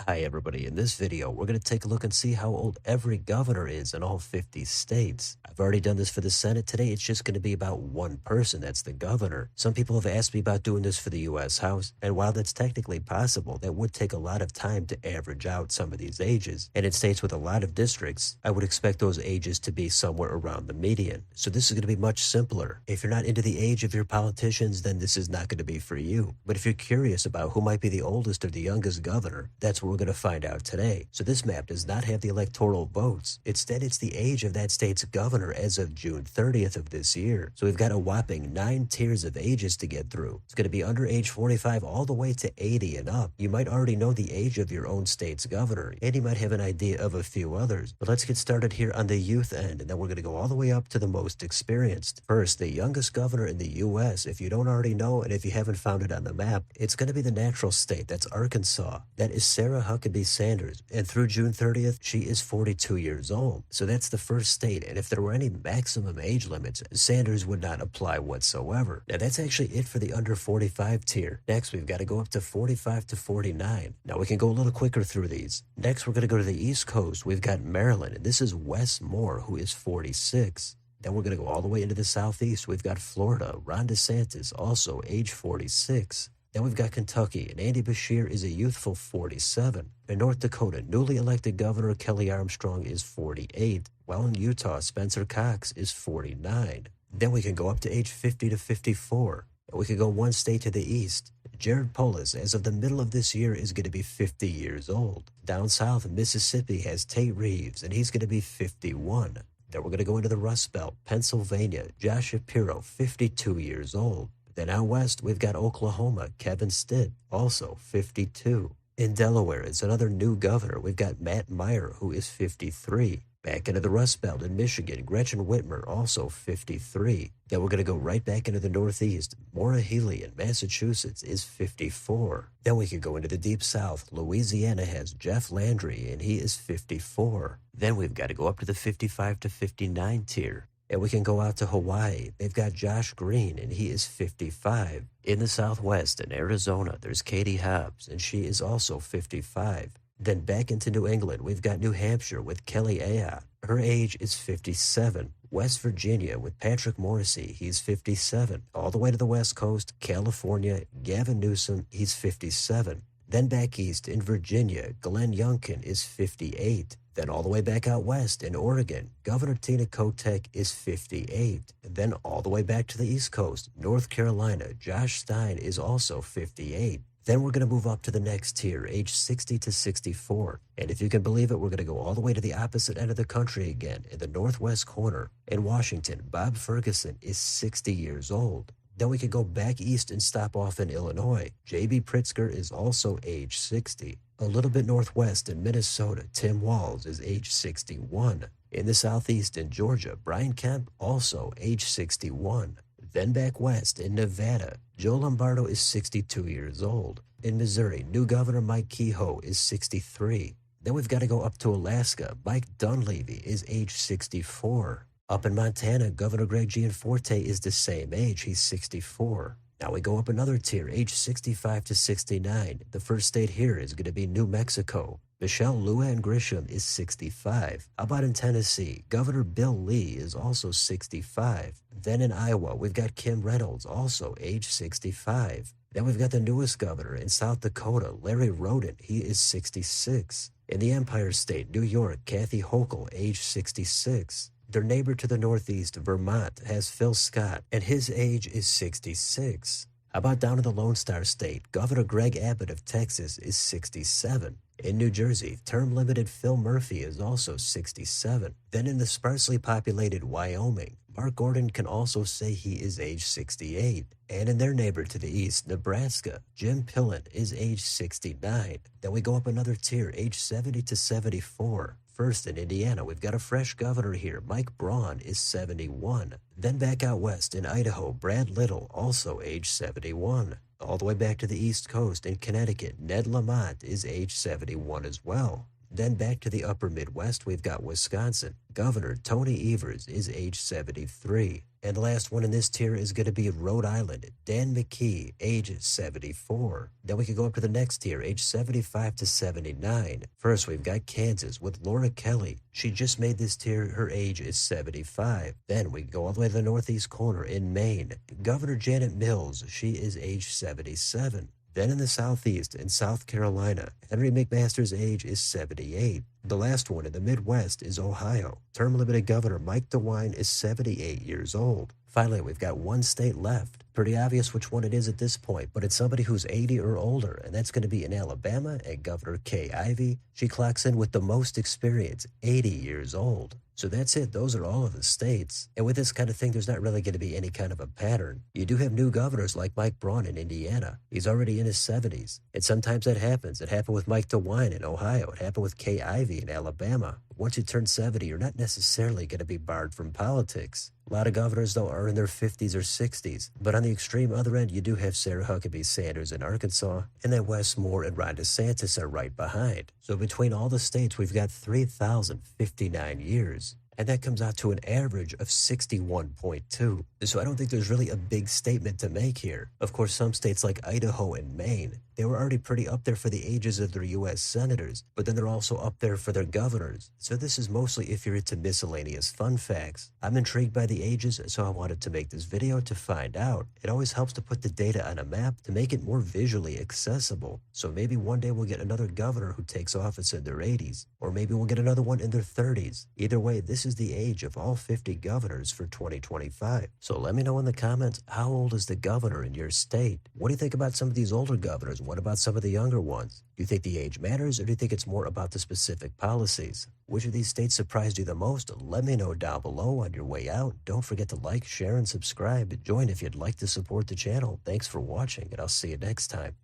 Hi everybody, in this video we're going to take a look and see how old every governor is in all 50 states. I've already done this for the Senate. Today it's just going to be about one person, that's the governor. Some people have asked me about doing this for the US House, and while that's technically possible, that would take a lot of time to average out some of these ages. And in states with a lot of districts, I would expect those ages to be somewhere around the median. So this is going to be much simpler. If you're not into the age of your politicians, then this is not going to be for you. But if you're curious about who might be the oldest or the youngest governor, that's what we're going to find out today. So this map does not have the electoral votes. Instead, it's the age of that state's governor as of June 30th of this year. So we've got a whopping 9 tiers of ages to get through. It's going to be under age 45 all the way to 80 and up. You might already know the age of your own state's governor, and you might have an idea of a few others. But let's get started here on the youth end, and then we're going to go all the way up to the most experienced. First, the youngest governor in the U.S., if you don't already know, and if you haven't found it on the map, it's going to be the natural state. That's Arkansas. That is Sarah Huckabee Sanders, and through June 30th, she is 42 years old. So that's the first state, and if there were any maximum age limits, Sanders would not apply whatsoever. Now that's actually it for the under 45 tier. Next, we've got to go up to 45 to 49. Now we can go a little quicker through these. Next, we're going to go to the East Coast. We've got Maryland, and this is Wes Moore, who is 46. Then we're going to go all the way into the Southeast. We've got Florida, Ron DeSantis, also age 46. Then we've got Kentucky, and Andy Beshear is a youthful 47. In North Dakota, newly elected Governor Kelly Armstrong is 48, while in Utah, Spencer Cox is 49. Then we can go up to age 50 to 54. And we can go one state to the east. Jared Polis, as of the middle of this year, is going to be 50 years old. Down south, Mississippi has Tate Reeves, and he's going to be 51. Then we're going to go into the Rust Belt, Pennsylvania, Josh Shapiro, 52 years old. Then out west, we've got Oklahoma, Kevin Stitt, also 52. In Delaware, it's another new governor. We've got Matt Meyer, who is 53. Back into the Rust Belt in Michigan, Gretchen Whitmer, also 53. Then we're going to go right back into the Northeast. Maura Healey in Massachusetts is 54. Then we can go into the Deep South. Louisiana has Jeff Landry, and he is 54. Then we've got to go up to the 55 to 59 tier. And we can go out to Hawaii. They've got Josh Green, and he is 55. In the Southwest, in Arizona, there's Katie Hobbs, and she is also 55. Then back into New England, we've got New Hampshire with Kelly Ayotte. Her age is 57. West Virginia with Patrick Morrisey, he's 57. All the way to the West Coast, California, Gavin Newsom, he's 57. Then back east in Virginia, Glenn Youngkin is 58. Then all the way back out west in Oregon, Governor Tina Kotek is 58. And then all the way back to the East Coast, North Carolina, Josh Stein is also 58. Then we're going to move up to the next tier, age 60 to 64. And if you can believe it, we're going to go all the way to the opposite end of the country again, in the northwest corner. In Washington, Bob Ferguson is 60 years old. Then we could go back east and stop off in Illinois. J.B. Pritzker is also age 60. A little bit northwest in Minnesota, Tim Walz is age 61. In the southeast in Georgia, Brian Kemp, also age 61. Then back west in Nevada, Joe Lombardo is 62 years old. In Missouri, new Governor Mike Kehoe is 63. Then we've got to go up to Alaska. Mike Dunleavy is age 64. Up in Montana, Governor Greg Gianforte is the same age. He's 64. Now we go up another tier, age 65 to 69. The first state here is going to be New Mexico. Michelle Luann Grisham is 65. How about in Tennessee? Governor Bill Lee is also 65. Then in Iowa, we've got Kim Reynolds, also age 65. Then we've got the newest governor in South Dakota, Larry Roden. He is 66. In the Empire State, New York, Kathy Hochul, age 66. Their neighbor to the northeast, Vermont, has Phil Scott, and his age is 66. How about down in the Lone Star State? Governor Greg Abbott of Texas is 67. In New Jersey, term-limited Phil Murphy is also 67. Then in the sparsely populated Wyoming, Mark Gordon can also say he is age 68. And in their neighbor to the east, Nebraska, Jim Pillen is age 69. Then we go up another tier, age 70 to 74. First in Indiana, we've got a fresh governor here. Mike Braun is 71. Then back out west in Idaho, Brad Little, also age 71. All the way back to the East Coast in Connecticut, Ned Lamont is age 71 as well. Then back to the upper Midwest, we've got Wisconsin. Governor Tony Evers is age 73. And the last one in this tier is going to be Rhode Island. Dan McKee, age 74. Then we can go up to the next tier, age 75 to 79. First, we've got Kansas with Laura Kelly. She just made this tier. Her age is 75. Then we go all the way to the northeast corner in Maine. Governor Janet Mills, she is age 77. Then in the southeast, in South Carolina, Henry McMaster's age is 78. The last one in the Midwest is Ohio. Term-limited Governor Mike DeWine is 78 years old. Finally, we've got one state left. Pretty obvious which one it is at this point, but it's somebody who's 80 or older, and that's going to be in Alabama, and Governor Kay Ivey. She clocks in with the most experience, 80 years old. So that's it. Those are all of the states. And with this kind of thing, there's not really going to be any kind of a pattern. You do have new governors like Mike Braun in Indiana. He's already in his 70s. And sometimes that happens. It happened with Mike DeWine in Ohio. It happened with Kay Ivey in Alabama. Once you turn 70, you're not necessarily going to be barred from politics. A lot of governors, though, are in their 50s or 60s. But on the extreme other end, you do have Sarah Huckabee Sanders in Arkansas, and then Wes Moore and Ron DeSantis are right behind. So between all the states, we've got 3,059 years. And that comes out to an average of 61.2. So I don't think there's really a big statement to make here. Of course, some states like Idaho and Maine, they were already pretty up there for the ages of their U.S. senators, but then they're also up there for their governors. So this is mostly if you're into miscellaneous fun facts. I'm intrigued by the ages, so I wanted to make this video to find out. It always helps to put the data on a map to make it more visually accessible. So maybe one day we'll get another governor who takes office in their 80s, or maybe we'll get another one in their 30s. Either way, this is the age of all 50 governors for 2025. So let me know in the comments, how old is the governor in your state? What do you think about some of these older governors? What about some of the younger ones? Do you think the age matters, or do you think it's more about the specific policies? Which of these states surprised you the most? Let me know down below on your way out. Don't forget to like, share, and subscribe. Join if you'd like to support the channel. Thanks for watching, and I'll see you next time.